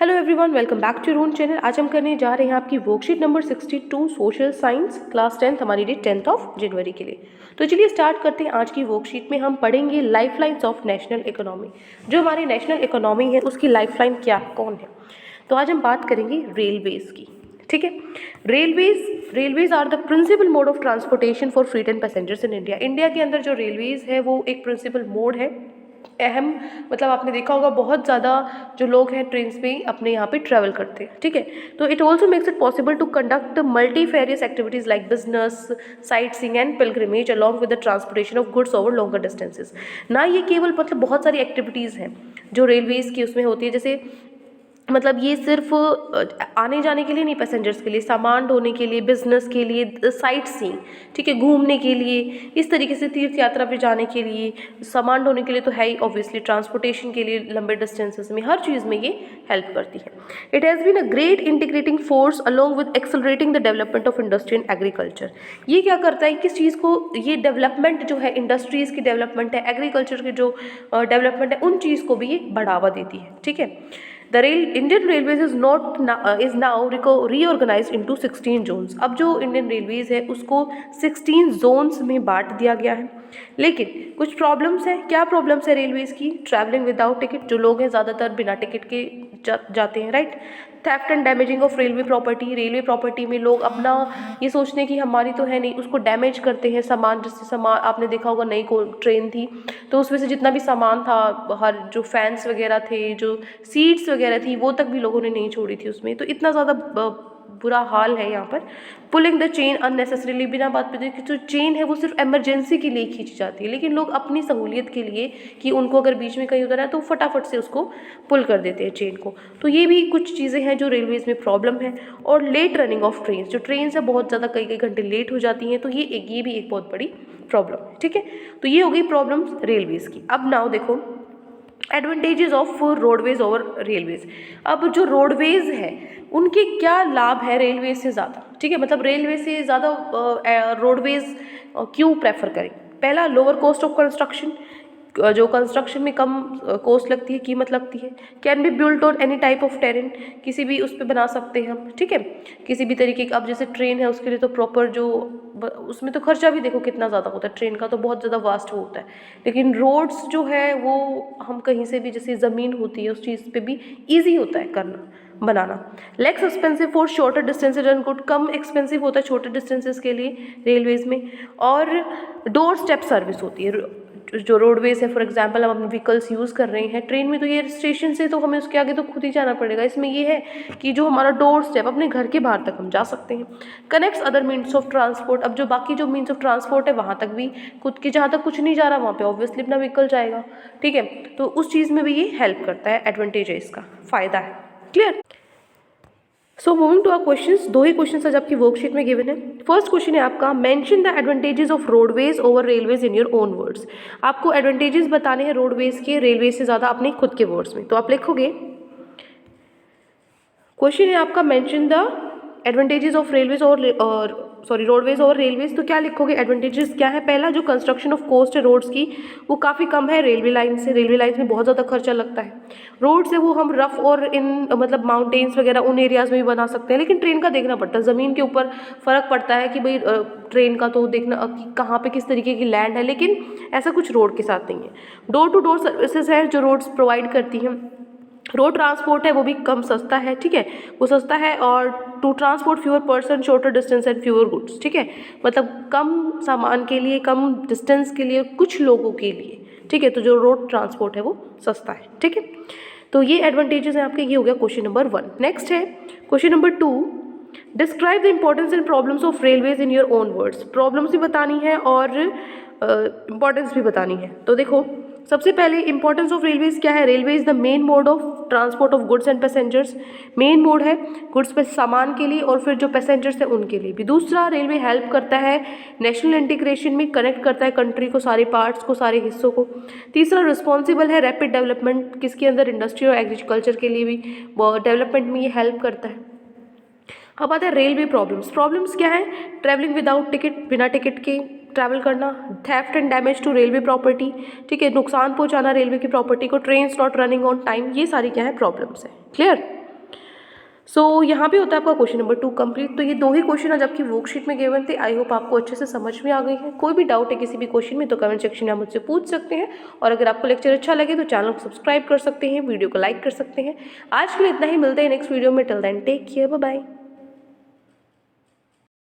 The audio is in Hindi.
Hello everyone, welcome back to your own channel. आज हम करने जा रहे हैं आपकी worksheet number 62 social science class 10 हमारी डेट 10 जनवरी के लिए। तो चलिए स्टार्ट करते हैं। आज की वर्कशीट में हम पढ़ेंगे लाइफलाइंस ऑफ नेशनल इकोनॉमी। जो हमारी नेशनल इकोनॉमी है उसकी लाइफलाइन क्या कौन है। तो आज हम बात करेंगे रेलवेज़ की। ठीक है, railways are the principal mode of transportation for freight and passengers in India. India के अंदर जो रेलवेज है वो एक प्रिंसिपल मोड है, अहम, मतलब आपने देखा होगा बहुत ज़्यादा जो लोग हैं ट्रेन्स में अपने यहाँ पे ट्रैवल करते हैं। ठीक है, तो it also makes it possible to conduct multifarious activities like business, sightseeing and pilgrimage along with the transportation of goods over longer distances. ना ये केवल मतलब बहुत सारी एक्टिविटीज़ हैं जो रेलवेज़ की उसमें होती है, जैसे मतलब ये सिर्फ आने जाने के लिए नहीं, पैसेंजर्स के लिए, सामान ढोने के लिए, बिजनेस के लिए, साइट सीइंग, ठीक है, घूमने के लिए, इस तरीके से तीर्थ यात्रा पे जाने के लिए, सामान ढोने के लिए तो है ही ऑब्वियसली, ट्रांसपोर्टेशन के लिए लंबे डिस्टेंसेस में, हर चीज़ में ये हेल्प करती है। It has been a great integrating force along with accelerating the development of industry and agriculture. ये क्या करता है, किस चीज़ को, ये डेवलपमेंट जो है, इंडस्ट्रीज़ की डेवलपमेंट है, एग्रीकल्चर की जो डेवलपमेंट है, उन चीज़ को भी ये बढ़ावा देती है। ठीक है, The Indian Railways is now reorganized into 16 zones। अब जो इंडियन रेलवेज है उसको 16 जोन्स में बांट दिया गया है। लेकिन कुछ प्रॉब्लम्स हैं। क्या प्रॉब्लम्स है रेलवेज की? ट्रैवलिंग विदाउट टिकट, जो लोग हैं ज़्यादातर बिना टिकट के जाते हैं, right. Theft and damaging of railway property, railway property में लोग अपना ये सोचते हैं कि हमारी तो है नहीं, उसको डैमेज करते हैं। सामान, जैसे सामान आपने देखा होगा, नई को ट्रेन थी तो उसमें से जितना भी सामान था, हर जो फैंस वगैरह थे, जो सीट्स वगैरह थी, वो तक भी लोगों ने नहीं छोड़ी थी उसमें। तो इतना ज़्यादा बुरा हाल है यहाँ पर। पुलिंग द चेन अननेसेसरीली, बिना बात पे कि जो चेन है वो सिर्फ इमरजेंसी के लिए खींची जाती है, लेकिन लोग अपनी सहूलियत के लिए कि उनको अगर बीच में कहीं उधर है तो फटाफट से उसको पुल कर देते हैं चेन को। तो ये भी कुछ चीज़ें हैं जो रेलवेज़ में प्रॉब्लम है। और लेट रनिंग ऑफ ट्रेन, जो ट्रेन है बहुत ज़्यादा कई कई घंटे लेट हो जाती हैं, तो ये भी एक बहुत बड़ी प्रॉब्लम है। ठीक है, तो ये हो गई प्रॉब्लम्स रेलवेज़ की। अब नाउ देखो advantages of roadways over railways. अब जो रोडवेज है उनके क्या लाभ है रेलवे से ज़्यादा? ठीक है, मतलब रेलवे से ज़्यादा रोडवेज क्यों प्रेफर करें? पहला, लोअर कॉस्ट ऑफ कंस्ट्रक्शन, जो कंस्ट्रक्शन में कम कॉस्ट लगती है, कीमत लगती है। Can be built on any type of terrain, किसी भी उस पर बना सकते हैं हम। ठीक है, किसी भी तरीके का, अब जैसे ट्रेन है उसके लिए तो प्रॉपर जो उसमें तो खर्चा भी देखो कितना ज़्यादा होता है, ट्रेन का तो बहुत ज़्यादा वास्ट होता है। लेकिन रोड्स जो है वो हम कहीं से भी, जैसे ज़मीन होती है उस चीज़ पे भी ईजी होता है करना, बनाना। Less expensive for shorter distances and good, कम एक्सपेंसिव होता है छोटे डिस्टेंसेज के लिए रेलवेज़ में। और डोर स्टेप सर्विस होती है जो रोडवेज है। फॉर एग्जांपल हम अपने व्हीकल्स यूज़ कर रहे हैं, ट्रेन में तो ये स्टेशन से तो हमें उसके आगे तो खुद ही जाना पड़ेगा। इसमें ये है कि जो हमारा डोर स्टेप, अपने घर के बाहर तक हम जा सकते हैं। Connects other means of transport, अब जो बाकी जो मीन्स ऑफ ट्रांसपोर्ट है वहाँ तक भी, खुद के जहाँ तक कुछ नहीं जा रहा वहाँ पे ऑब्वियसली अपना व्हीकल जाएगा। ठीक है, तो उस चीज़ में भी ये हेल्प करता है, एडवांटेज है, इसका फ़ायदा है। Clear? So moving to our questions, दो ही क्वेश्चंस आज आपकी वर्कशीट में गिवन है। फर्स्ट क्वेश्चन है आपका, mention the advantages of roadways over railways in your own words. आपको एडवांटेजेस बताने हैं रोडवेज के रेलवे से ज़्यादा अपने खुद के वर्ड्स में। तो आप लिखोगे, क्वेश्चन है आपका, mention the advantages of railways और रोडवेज और रेलवेज। तो क्या लिखोगे? एडवांटेजेस क्या है? पहला, जो कंस्ट्रक्शन ऑफ कॉस्ट है रोड्स की वो काफ़ी कम है रेलवे लाइन से। रेलवे लाइन में बहुत ज़्यादा खर्चा लगता है। रोड से वो हम रफ और इन मतलब माउंटेन्स वगैरह उन एरियाज़ में भी बना सकते हैं, लेकिन ट्रेन का देखना पड़ता है, ज़मीन के ऊपर फ़र्क पड़ता है कि भाई ट्रेन का तो देखना कि कहाँ पे किस तरीके की लैंड है, लेकिन ऐसा कुछ रोड के साथ नहीं है। डोर टू डोर सर्विसेज है जो रोड्स प्रोवाइड करती हैं। रोड ट्रांसपोर्ट है वो भी कम सस्ता है। ठीक है, वो सस्ता है। और to transport fewer persons, shorter distance and fewer goods. ठीक है, मतलब कम सामान के लिए, कम डिस्टेंस के लिए, कुछ लोगों के लिए। ठीक है, तो जो रोड ट्रांसपोर्ट है वो सस्ता है। ठीक है, तो ये एडवांटेजेस हैं आपके। ये हो गया क्वेश्चन नंबर 1। नेक्स्ट है question number 2, describe the importance and problems of railways in your own words. Problems भी बतानी है और इंपॉर्टेंस भी बतानी है। तो देखो, सबसे पहले इंपॉर्टेंस ऑफ रेलवेज क्या है? Railway is the main mode of transport of goods and passengers. Main mode है गुड्स पे सामान के लिए और फिर जो पैसेंजर्स हैं उनके लिए भी। दूसरा, रेलवे हेल्प करता है नेशनल इंटीग्रेशन में, कनेक्ट करता है कंट्री को, सारे पार्ट्स को, सारे हिस्सों को। तीसरा, रिस्पॉन्सिबल है रैपिड डेवलपमेंट, किसके अंदर? इंडस्ट्री और एग्रीकल्चर के लिए भी डेवलपमेंट में ये हेल्प करता है। अब आता है रेलवे प्रॉब्लम्स। प्रॉब्लम्स क्या है? ट्रैवलिंग विदाउट टिकट, बिना टिकट के ट्रैवल करना। Theft and damage to railway property, ठीक है, नुकसान पहुंचाना रेलवे की प्रॉपर्टी को। Trains not running on time, ये सारी क्या है? प्रॉब्लम्स है। क्लियर? सो यहाँ पे होता है आपका क्वेश्चन नंबर 2 कंप्लीट। तो ये 2 ही क्वेश्चन आज आपकी वर्कशीट में गिवन थे। आई होप आपको अच्छे से समझ में आ गई है। कोई भी डाउट है किसी भी क्वेश्चन में तो कमेंट सेक्शन में आप मुझसे पूछ सकते हैं, और अगर आपको लेक्चर अच्छा लगे तो चैनल को सब्सक्राइब कर सकते हैं, वीडियो को लाइक कर सकते हैं। आज के लिए इतना ही, मिलते हैं नेक्स्ट वीडियो में। Till then take care, bye bye.